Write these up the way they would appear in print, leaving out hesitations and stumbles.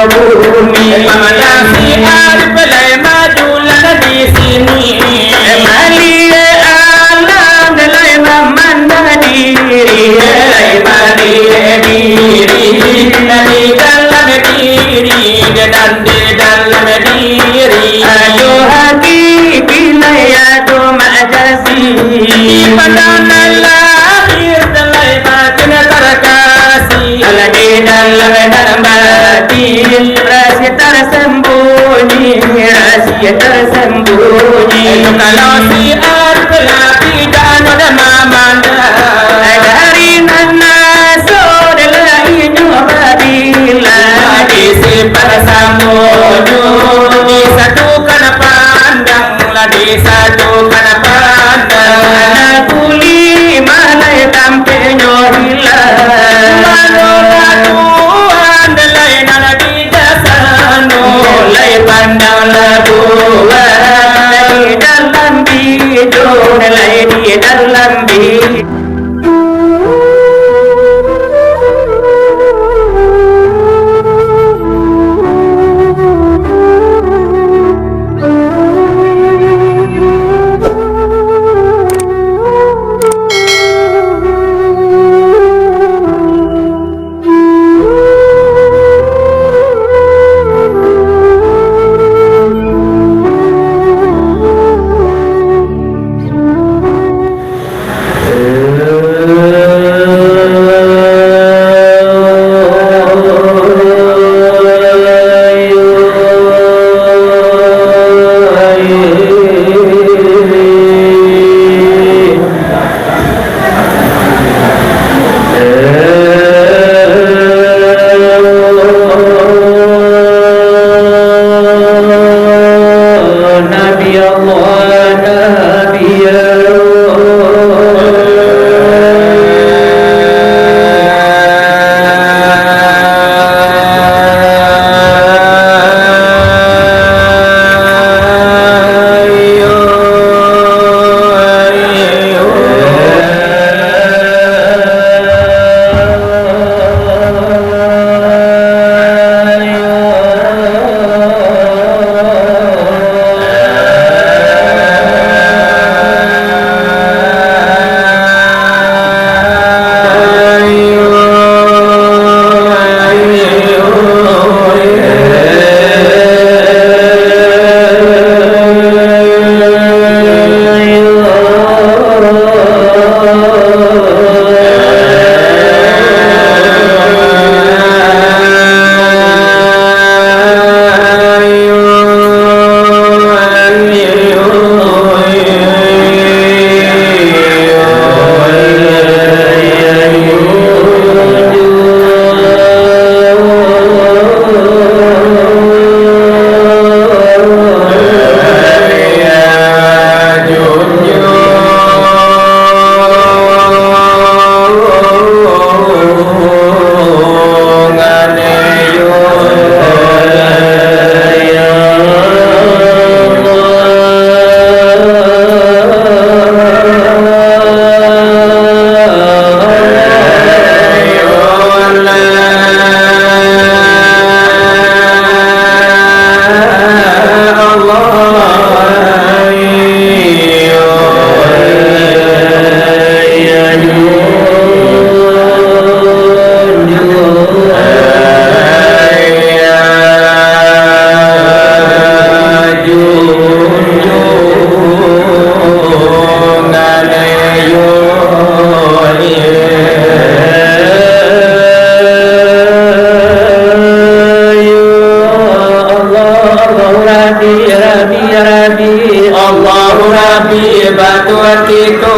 bumi. Mengatasi arif lai maju lana di sini. Malia alam dalai memandang diri, Lai malia diri, di dalam diri, dan di dalam diri. adu hakiki layatu majasi. Padang lahir dalai batin terkasih. Di dalam batin rahasia tersembunyi, rahasia tersembunyi. Kalau si arpelati dan ada mamanda. Dari mana saudara ini bila Di sifat sambodo, disatukan pandang, disatukan pandang. Anak kuli malai tampilnya hilang. Tuhan dalai nana bijaksana, Mulai pandang labuan di dalam bidung, mulai di dalam bidung.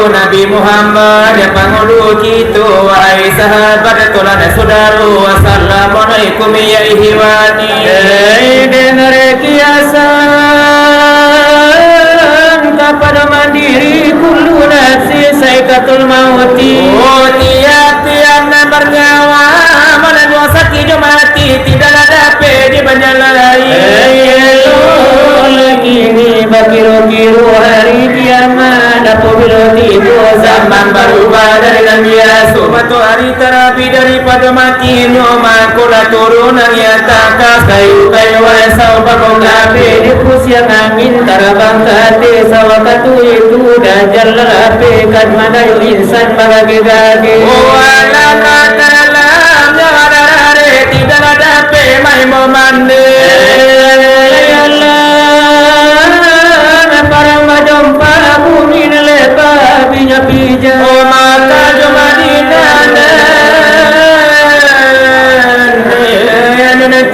Nabi Muhammad pangulu kita wahai sahabat tulan saudara wassalamualaikum ya ihwani. Dengar kiasan kepada mandiri kullu nafsi saikatul mauti. Oh tiap-tiap bernyawa mana dua sakit mati tidak ada di banjalai. Kini bakiru-kiru hari kiamat apabila tiba zaman berubah dari yang biasa satu hari terapi daripada mati nyoma kula turun nyata kayu-kayu asal bakong gapi Dipus yang angin tarabang kate sawakatu itu dajal lerapi kan madayu insan bagage-gage wala katalam nyawadare tidak ada pe mai momande parang majompa bumi nelepa binya pija maka jomadinana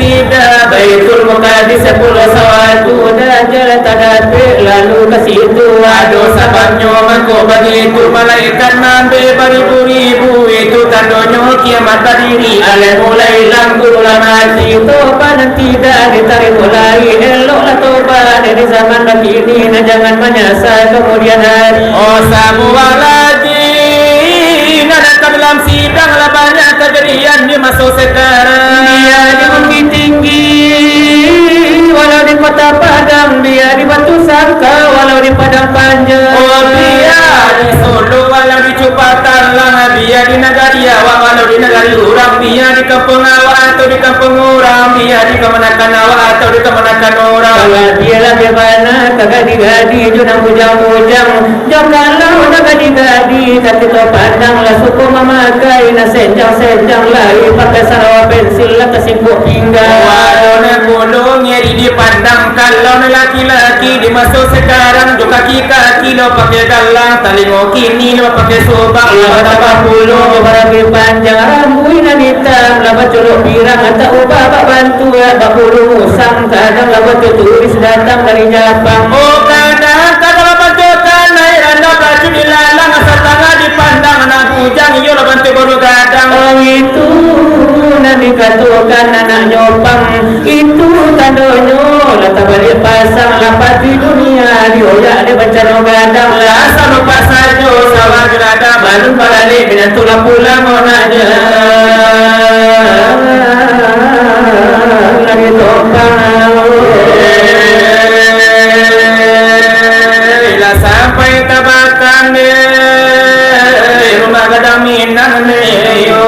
tidak Baitul Muqaddis 10 sawatu dajal tadapi lalu ke situ aduh sababnya mako begitu malaikat nambe beribu-ribu itu tandanya kiamat berdiri ale mulai langgul mati tobat tidak ditarik mulai eloklah tobat di zaman begini nah jangan menyesal kemudian hari semua lagi ada dalam sidang lah banyak kejadian di masa sekarang dia di Bukit Tinggi walau di Kota Padang dia di Batu Sangka walau di Padang Panjang dia di Solo walau di Cupatan lah dia di Nagari Awak walau di Nagari Urang dia di Kampung Awak atau di Kampung Urang dia di Kemenakan Awak atau di Kemenakan Urang kalau dia lagi mana kagadi-gadi junang bujang-bujang janganlah udah gadi-gadi tapi to pandang lah suku memakai na senjang-senjang lagi pakai sarawa pensil lah kesimpuk pinggang walau nak gulung nyeri dipandang kalau laki-laki di masa sekarang jo kaki-kaki lo pakai galang talingo kini lo pakai subang Lapa puluh berapi panjang rambut dan hitam lapa colok pirang atau ubah bak bantu bak puluh musang kadang lapa turis datang dari Jepang kadang lapa jokan naik randa baju dilalang asal tangan dipandang anak bujang iyo lo bantu baru kadang itu nanti katukan anak nyopang itu tandonyo lata balik pasang lapat di dunia dioyak dia bencana gadang lah asal lupa saja sawah gerada baru balik dengan tulang pulang onaknya lagi topang bila sampai tabakan rumah gadaminan yo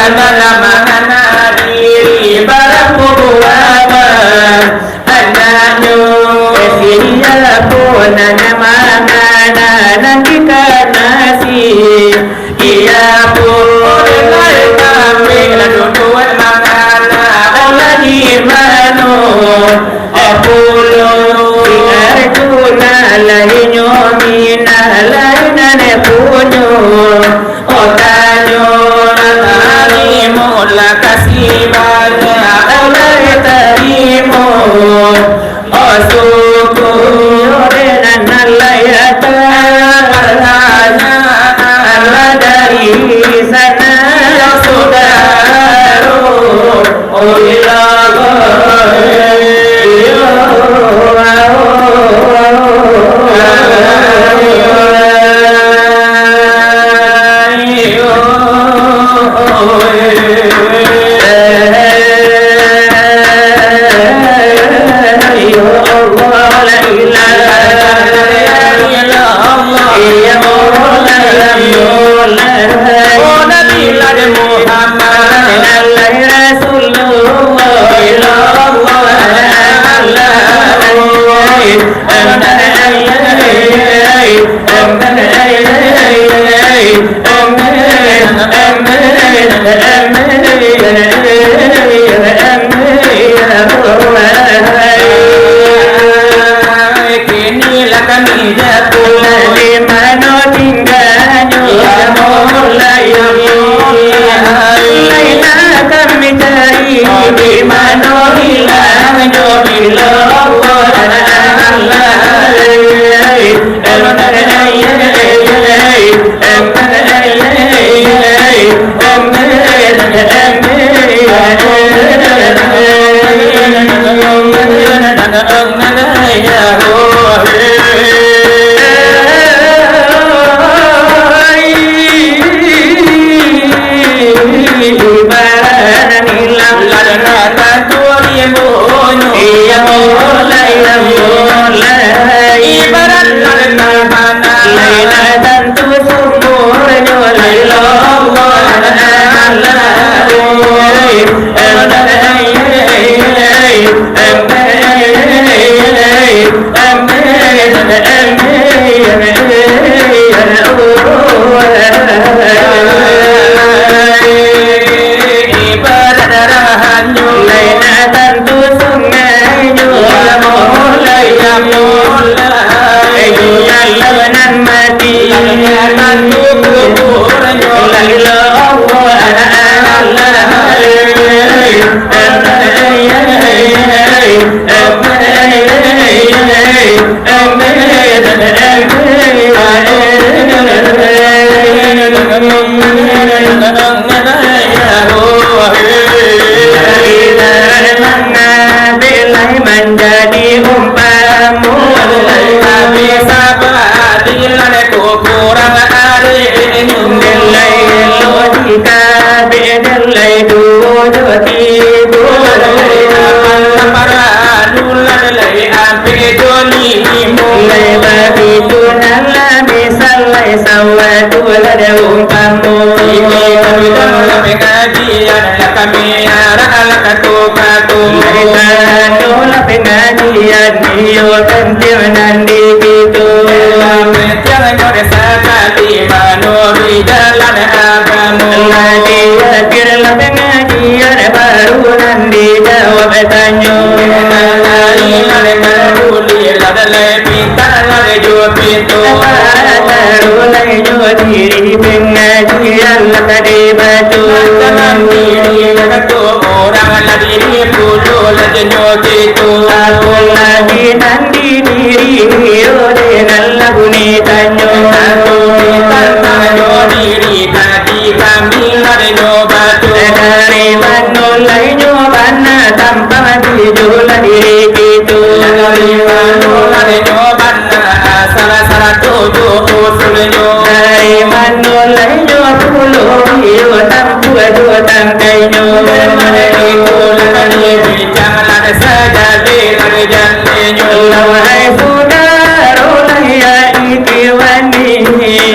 mana diri barang buama anaknya Siya po na namangana nanti nasi iya po Oleh kami laduan mangana Allah di mano apulo arjuna lainyo mina lainane punyo otanyo Alimu la kasibana Allah tarimo osuku yorenan alayata Allah dari sana saudara Oilago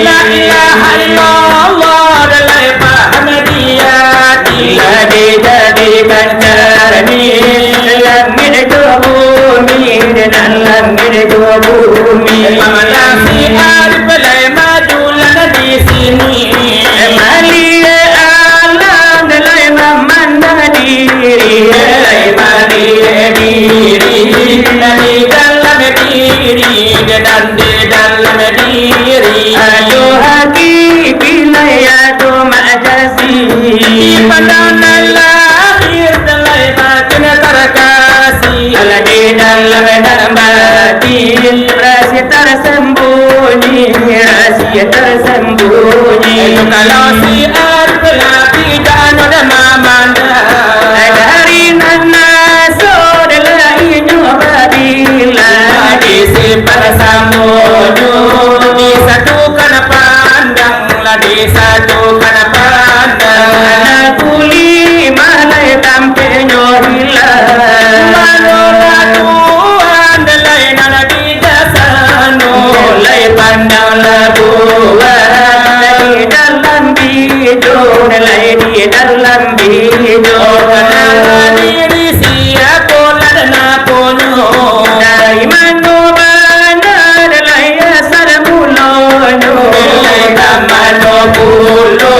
La ilaha illallah dalai Ahmadiyah pandang lahir dan lahir batin terkasih. Di dalam dan batin rahasia tersembunyi, rahasia tersembunyi. Kalau siar pelati dan ada mamanda Dari nana saudara nyoba bila disimpan samunyu disatukan pandang lah disatukan pandang. anak kuli malai tampe nyohilang. Manolah Tuhan delai nana di dasanu Mulai pandanglah Tuhan di dalam bidung, mulai di dalam bidung. kenal diri siapa ladana punyo. Dari mana dalai asal mulanya, Delai tamano pulo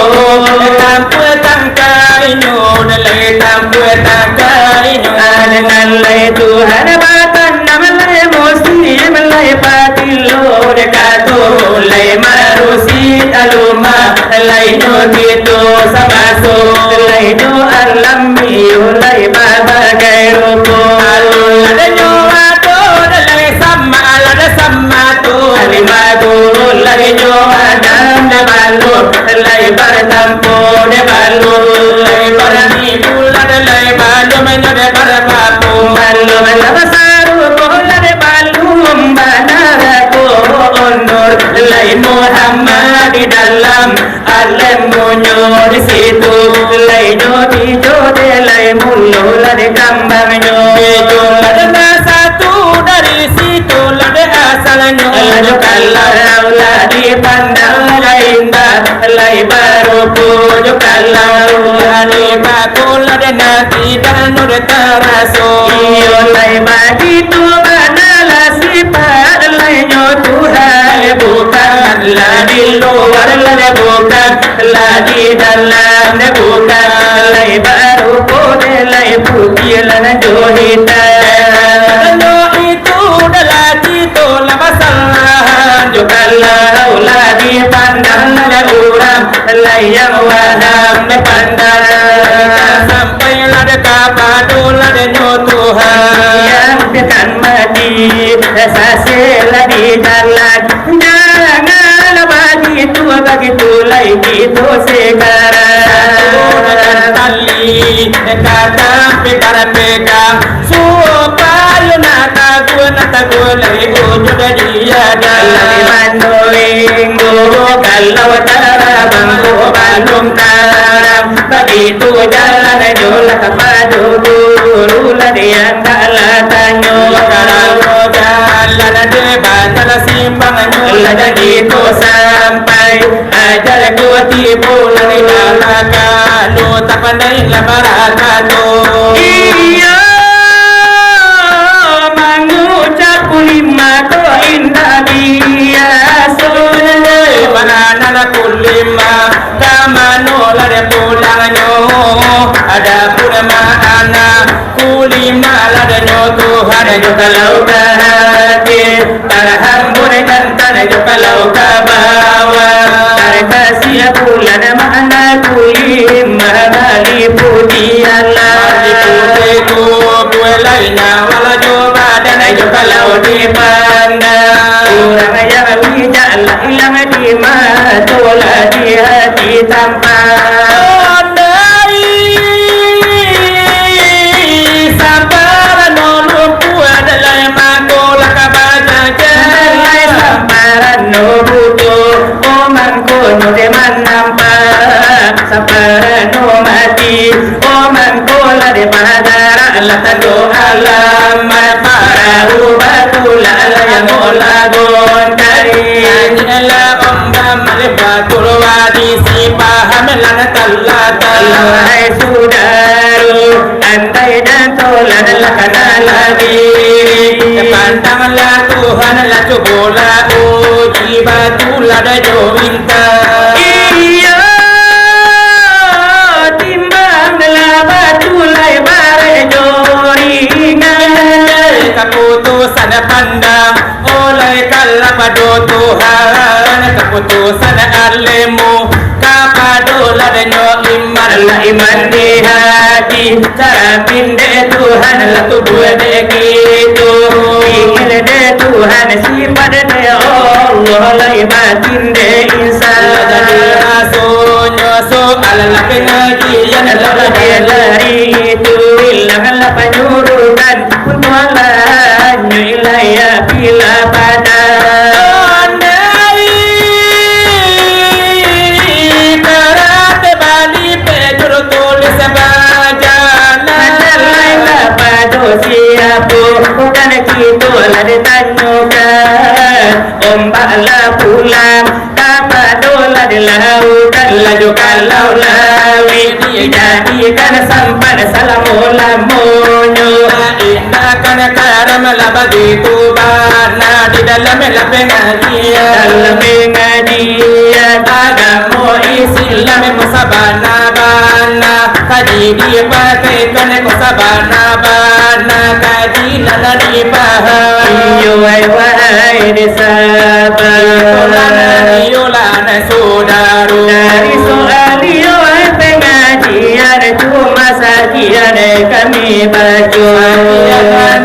tampu tangkainyo delai tampu tangkainyo. Dalai Tuhan batan namalai muslim lai patilo dekato lai marusi aluma lai no gitu samaso lai no alamiyo lai babagai rupo Ada nyowa to delai sama ada sama to alimago lai no adam de balu lai bartampo de balu lai barani pula delai balu menyo de barapapu. balu basaru bola de balum banaraku onur lai Muhammad di dalam alam munyo di situ lai no di jode lai mulu la de kambangnya Ada satu dari situ lada asalnya. lalu kalau la di pandang lai indah lai baru pujo kalau Ani bakul ada nanti dan udah teraso. iyo lai bagi tu adalah sifat lai nyo Tuhan bukan la di luar la bukan la di dalam bukan lai baru pode lai putih la johita Kalau itu adalah itu lah masalah. kalau la di pandang la uram lai yang wadam pandang Sampai lada kapadu lada nyo Tuhan. yang dekat mati sasela di jalan jangan begitu lagi itu sekarang tali kata pekara pegang supaya nata gua lagi ujung dia lagi mandolingo kalau tarabang balum tarab begitu jalan jola kepadu guru ladian kalatanyo kalau jalan debat simbang Lah gitu sampai ajal gua tipu lagi Baraka lu tak pandai lah baraka tu. Iya mengucap kulima to indah biasa Banana kulima kamano la de pulanyo ada purama ana kulima la de nyo Tuhan Ayo kalau hati terhambur jantan ayo kalau ke bawah terkasih bulan mana kulima bali putih Allah Diputeku kue lainnya wala coba dan ayo kalau dipandang kurang yang bijak hilang di mata di hati tanpa sabar nolong kuat dalam makola kabaja Jalai samparan no butuh Oman kono de manampak Samparan no mati Oman kola de padara Latando alam para ubatula yang molagon kari Anjala omba malibatul wadi si paham lana talata Hai saudara andai dan tolan lakana lagi Pandanglah Tuhan lah cobalah uji batulah dah jominta Iya timbang dalam batu lai bare joringan Keputusan pandang oleh kalah pada Tuhan Keputusan alimu kapado lah denyo iman Allah iman hati cara pinde Tuhan lah tu buat gitu ingin de Tuhan sifat de Allah lai batin de insan jadi asunyo so ala pengajian ala lari itu ilang panyurukan untuk Allah nyilaya bila pada siapa bukan kita lah ditanyakan ombak lah pulang kapal dola di lautan laju kalau lawi dijadikan sampan salam ulamunyo indakan karam lah begitu bana di dalam pengajian agama Islam musabana bana kaji dia pakai kena kusabana bana kaji lana di paham iyo wai disabar lana saudara dari soal iyo pengajian cuma sajian kami baca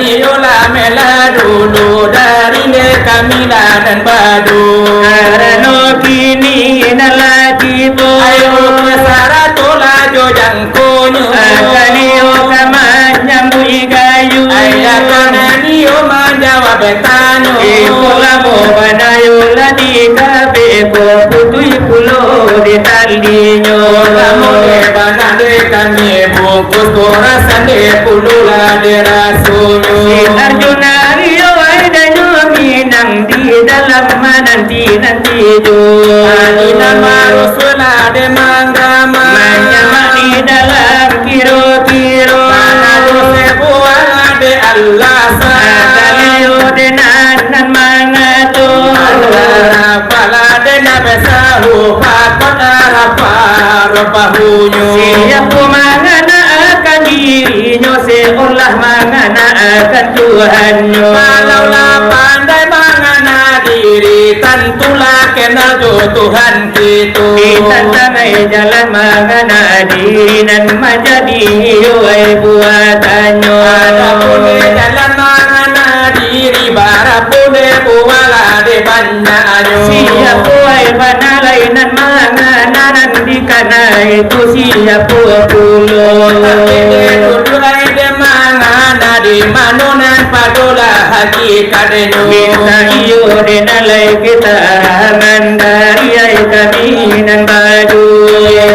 yola mela dulu dari kami dan badu karena kini nalati bo ayo kesara tola jojang konyo akanio kama nyambui gayu ayah kananio menjawab bertanya ikola mo banayo ladi kabe ko putui pulo di talinyo kamu bana de kami bungkus korasan de pulula de rasulyo Arjuna rio aidanyo minang di dalam nanti jo Adina marusula de manggama menyama di dalam kiro-kiro Manado sebuah de Allah Akalio de nanan mangato Allah pala de nabesahu pakot araparupahunya siapa mangana akan dirinya seolah mangana akan Tuhannya Kalaulah pandai mangana diri tentulah kenal jo Tuhan kita kita tangai jalan mangana diri dan menjadi hiwai buatannya Adapun jalan mangana diri barapun buala de banyaknya siapa ai panalainan mangana nan dikana itu siapa pulo Dudulai de mangana di manunan padola hakikatnya minta iyo de nalai kita mandari ai kami nan baju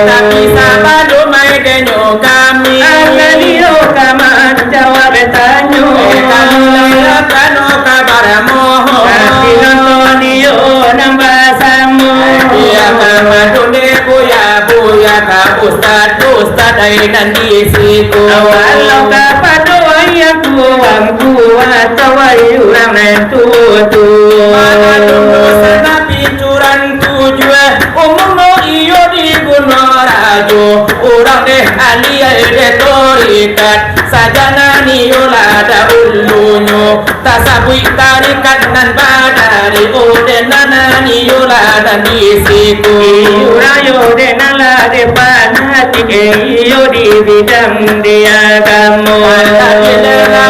tapi sabado mai denyo kami akalio kaman jawab tanyo kalula kano kabar moho tapi nontonio nambasamu ya kama dunde buya ka ustad ai dan di siku walau kapado yang tuang kuat tawai urang nentu mana dundu sana pincuran tujuan umumno iyo di gunung rajo urang deh alia de torikat sajana niyola da ulunyo tasabui tarikat nan badari odenana niyola dan di siku Urayo de nala de panati iyo di bidang dia kamu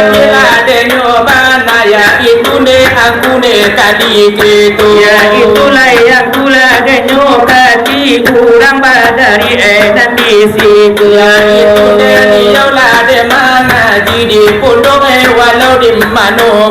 Bila de nyobana ya itu ne aku ne kali gitu ya itulah yang kula de nyokati kurang badari dan di situ itu ne niyola de mana jadi pondok walau di mano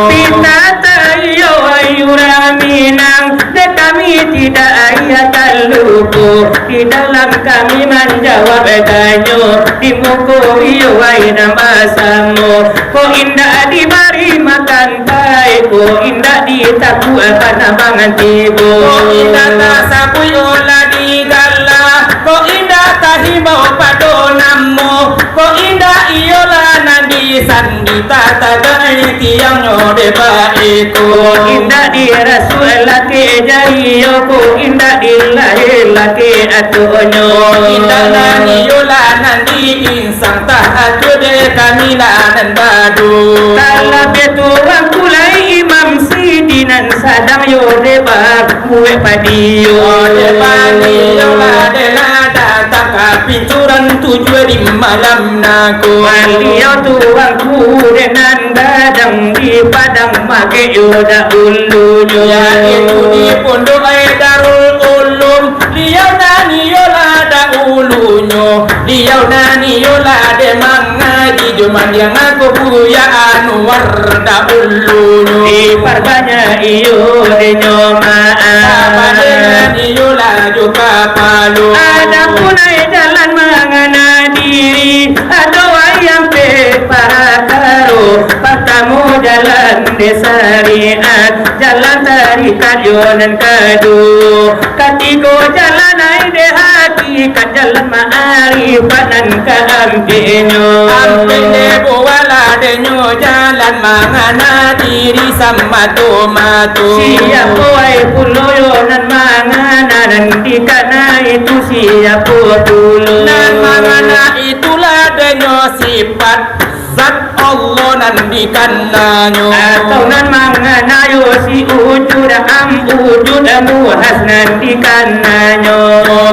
Pinata iyo ayura minang de kami tidak ayat terlupa di dalam kami menjawab tanyo di muka iyo ay namasamu ko indah diberi makan baik ko indah ditaku akan abangan tibo ko indah tasapu yola di gala ko indah tahibau padonammu ko indah iyola nandi sandita tagai tiang nyode baiko indah di rasul laki jariyo ko indah di lahir laki atunyo indah nani yola nandi insang tahatu de kamila dan badu kalau betu kulai imam sidinan sadang yode bak muwe padiyo de bani yola de la datang kapintura bulan 7 di malam naku. Beliau tuangku dengan gadang di padang make yoda ulunya. Ya itu di pondok Darul Ulum, liau nani yola da ulunyo, liau nani yola de mengaji cuman yang aku buya Anwar da ulunyo. Di parkanya iyo de Apa dengan nyomaan yola juga palu. ada punai jalan mengana diri ada wayang pe para karo patamu jalan desariat jalan tarikat yonan kadu katigo jalan ai de hakikat jalan ma'arifat dan keampenyo Ampene buwala denyo jalan mangana diri sama tomatu. siap wai puloyo nan mangana dan dikana itu siap pulo Nan mangana itulah denyo sifat zat Allah nan dikananyo. atau nan mangana yo si ujud muhas nan dikananyo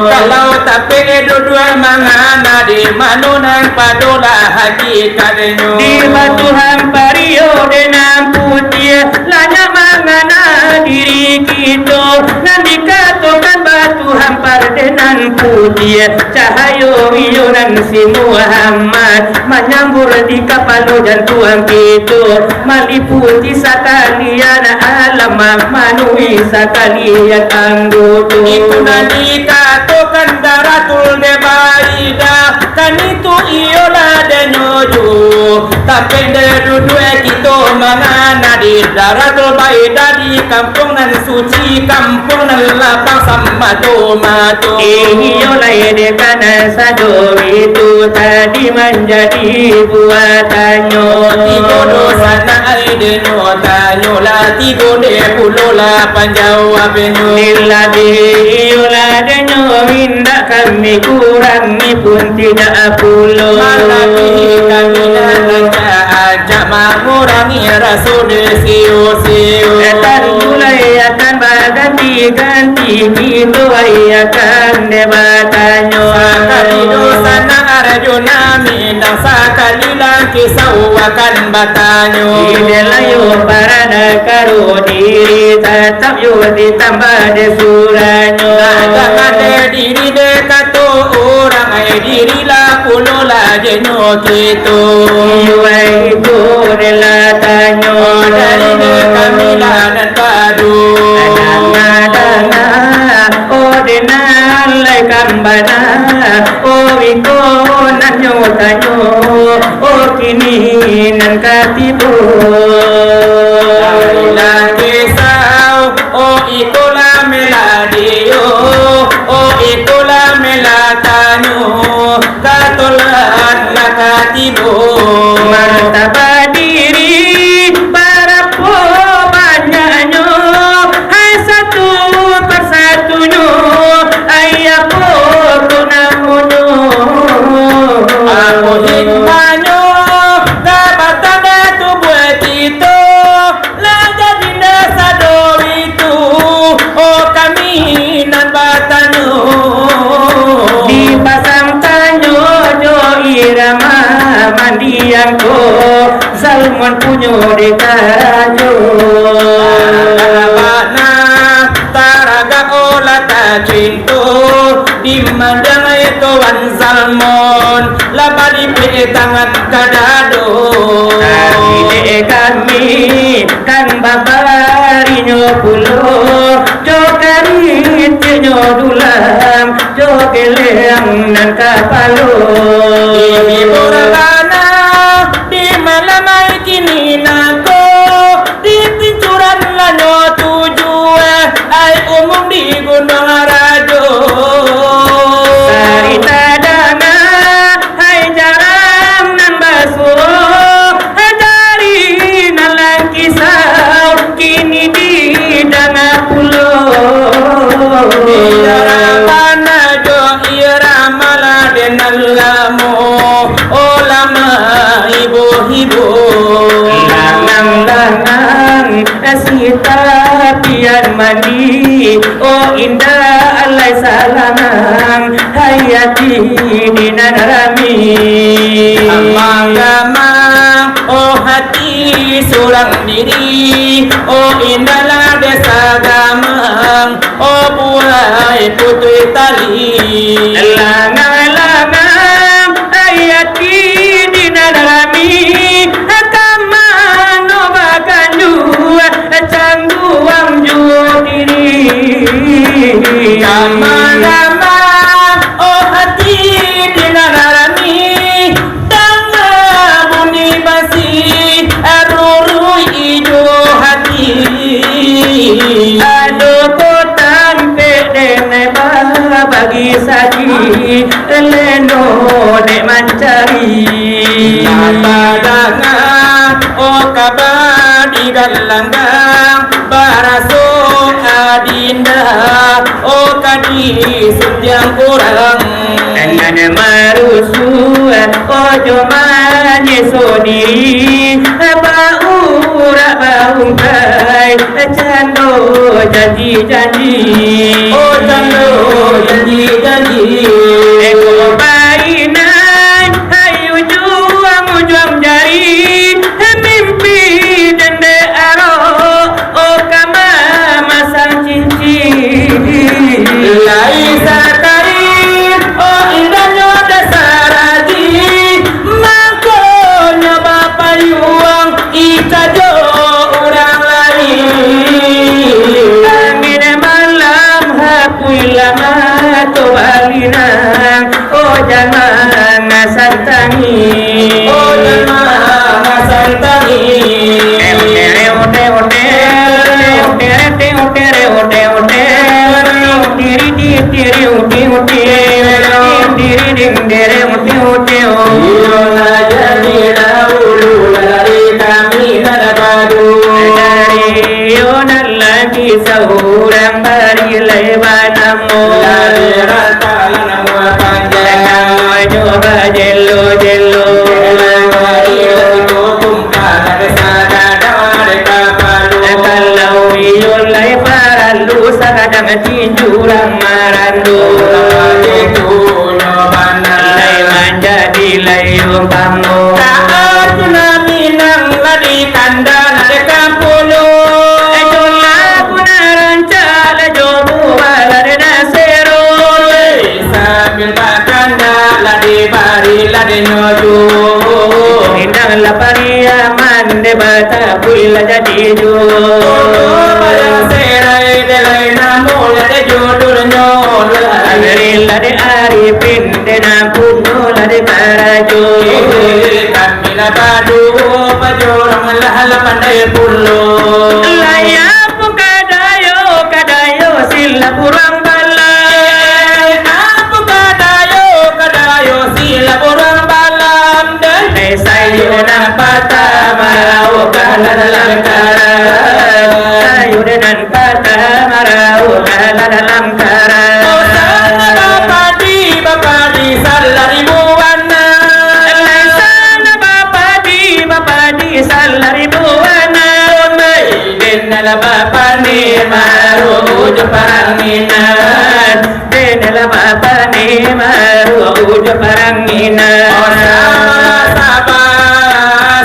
Kalau tapi dua mangana di manunan padola hakikatnya. di batu hampario denam putih lanya mangana diri kita nan dikatakan batu hampar denan putih cahayo iyo nan si Muhammad menyambur di kapal dan tuang kita maliputi sakalian alam manui sakalian anggoto Itu nanti katakan daratul debaida kan itu iolah denyoju tapi dua kita mangana di daratul baida di kampung nan suci kampung nan lapang sama tomato. iyo lai kanan sado itu tadi menjadi buatannya Tigo dosa na ay denyo tanyo la tigo de pulo la panjawabenyo. iyo ladenyo minda kami kurang ni pun tidak pulo Malaki kami nalangka aja mengurangi rasul siu-siu. Etan mulai akan berganti-ganti Gitu akan debatannya Sakali dosa na arjuna minang sakali laki sawakan batanyo. Idelayo para nakaru diri Tetap yo ditambah desuranyo Ada diri dekato orang ay diri la pulo la jenyo kito. Iwa itu relatanyo Dari kami lanan padu. Adana oh denalai kambana oh iko nanyo tanyo oh kini nan katibo Ilang kisau, oh itulah meladio, oh itulah melatanyo, katulan nakatibo. martaba diri para po banyaknya hai satu persatunya ayah po tunamunyo Aku hikmahnya, dapatannya tubuh itu, lah jadi dasar itu, oh kami nan batanyo. dipasang tanyo jo irama mandian ko salmon punyo dekajo Karabana taraga ola ta cinto di mandang itu wan salmon labadi pe tangan kadado. Ide kami kan babarinya pulo jokari tinyo dulam jokeleang nan kapalo Di Borabana di malam ay kininako di pincuran lanyo tujuh ay umum di Gunung Rajo. Sarita dana hai jaram nan baso dari nalang kisau kini di dana pulo Irama jo irama la denalamu olama ibu-ibu. Lanang-lanang asita pian mandi oh indah alai salanang hayati di nadarami. Amagama, oh hati surang diri, oh indahlah desa gamang, oh buai putri tali. Langang-langang ayati di nadarami, kamano bagandu cangguang diri. Gama-gama, oh hati di nadarami, tangga bunyi basi, aruru ijo hati. Aduh ko tampe dene bagi saji leno de mancari. Napadanga, oh kabadi galanggang, baraso adinda, oh kadi setiang kurang. Dengan marusu ojo menyesoni baura baungkai cando janji-janji. Oh cando janji-janji. Eko bainan ayu juang jari mimpi dende aro oh kama masang cincin. Lai sakai, oh indahnya dasaraji, makonya bapak yuang ikajo orang lain. Angin malam hapui lama toalina oh jangan santangi. Oh jangan santangi. Jadi dahulu dari kami nadabadu. Lagi seorang bari lebanamu Dari rata lanamu panjang. coba jelo kalau iulai paralu sakadang tinjurang marandu lai manjadi lai umpamu Saat minang ladi kandang ada kampulu. Sambil bakanda ladi bari ladi nyoju. Indang laparia mande bata puila jadi jo. Bayang serai delai namu ladi jodoh nyola. Agari ladi arifin dena puno ladi parajo. Kami labadu pajorang lahal pandai pulo. Layapu kadayo sila kurang balai. Aku kadayo sila kurang balam dan Sayo nang pata marau kala dalam kara. Sayo dengan pata marau kala dalam kara. Bapak di salari buana. Sana bapa di salari buana. Denala bapa ni maru ujo paranginan. Denala bapa ni maru ujo paranginan.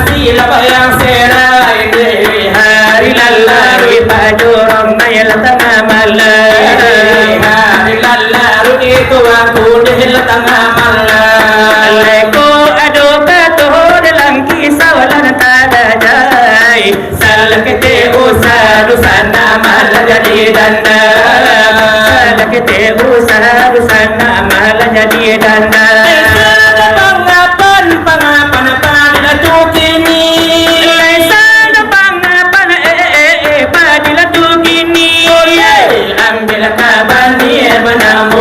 Sila bayang serai dewi Hari lalari pajorong mayal tengah malam. hari lalu itu aku di tengah malam. Aleko ado kato dalam kisah walan tada jai. Salakete usah sana malah jadi danda. Salakete usah sana malah jadi danda.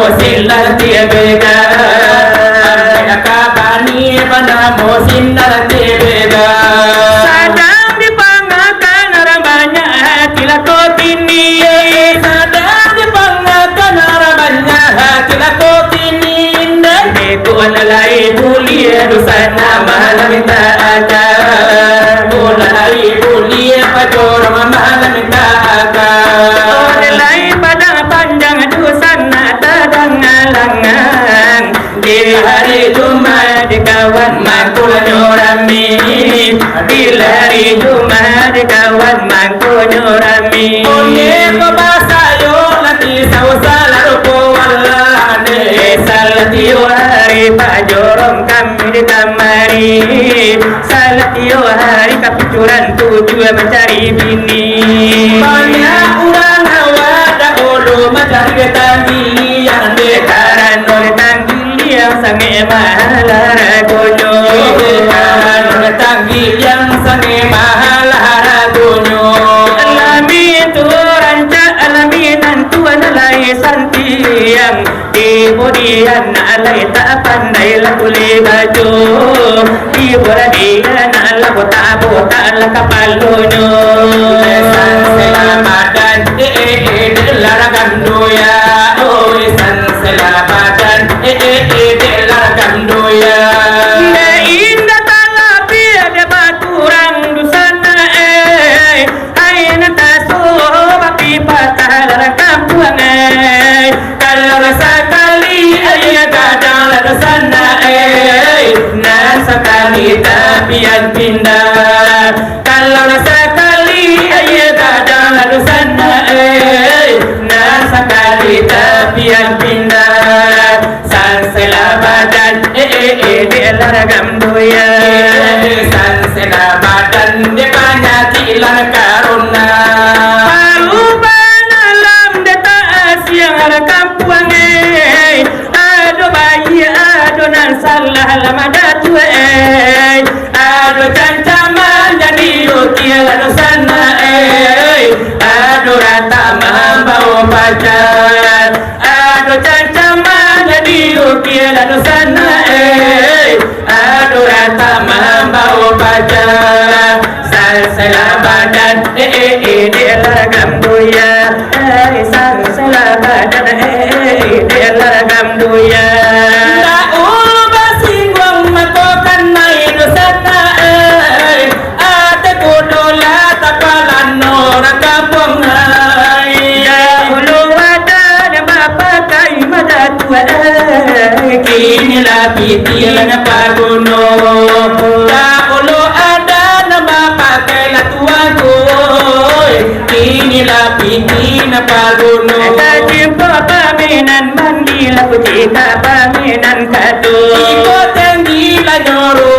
Silar tiabega, Kabani pada mosin dalam tebega. sadang dipangakan orang banyak hati lakot ini. Sadar dipangakan orang banyak hati lakot ini. Itu alalai mulia dosana malam minta ada. Mulai mulia pajorong malam minta agak. Alalai padang panjang dosana tadang alangan. Di hari Jumat kawan mangkul nyorami, bila hari Jumat kawan mangkul nyorami. Onye ko basayo lati sausala rupo walane. Salatio hari pajorom kami di kamari, salatio hari kapicuran tujuan mencari bini. Banyak orang awada ulu mencari ketanggilian Dekaran oleh tanggil yang sangat mahal harganya. Dekaran oleh tanggil yang sangat mahal harganya. Alamin tu rancak alaminan tuan alai santiang, kemudian alai tak pandai lah boleh baju, kemudian alai bota lah kapalnya. Lesan selamadan laragam doya. Oh lesan selamadan laragam doya. Indah talapi ada baturang dusana aina tasuh bapi patah dalam kampung kalau sekali ayah kadang lalu sana nan sekali tapian pindah kalau sekali ayah kadang lalu sana nan sekali tapian pindah san selabadan dia laragam doya San selamadan dia banyak tilang karuna. Paluban alam data siang ala kampung ado bayi ado nan salah lama datu ado cancaman jadi utia ado sana ado rata membau pacar ado cancaman jadi utia ado sana ado rata membau pacar salah badan dia laragam doya salah badan dia laragam doya. Ulu basingwang matokan mai dosana ate kudola tapalan orang kampung Dahulu ada bapa kai madatu kini lapi tiada paguno. Dahulu ada nama pakai latuaku kini lapiti na paguno. Jumpa paminan mandi laku jika paminan kado. Iko tendi la nyoro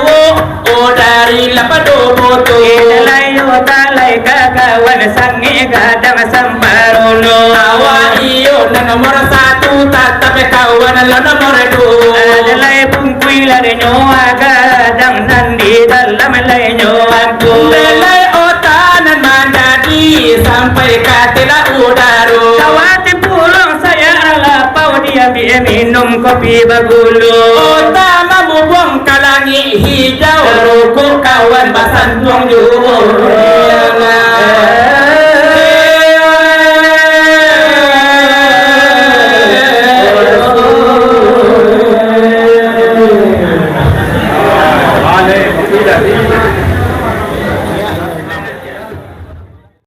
o dari lapado boto. Layo talai kakawan sangi kadang samparono. Awa iyo na nomor 1 tatape kawan la nomor 2. Adalai pungkui lari nyoa kadang nandi dalam lai nyoanku. Belai otanan mandadi sampai katela udaro. Kawati pulang saya alapau dia biar minum kopi bagulu. Otama bubuang kalangi hijau rokok kawan basan tuang Alhamdulillah.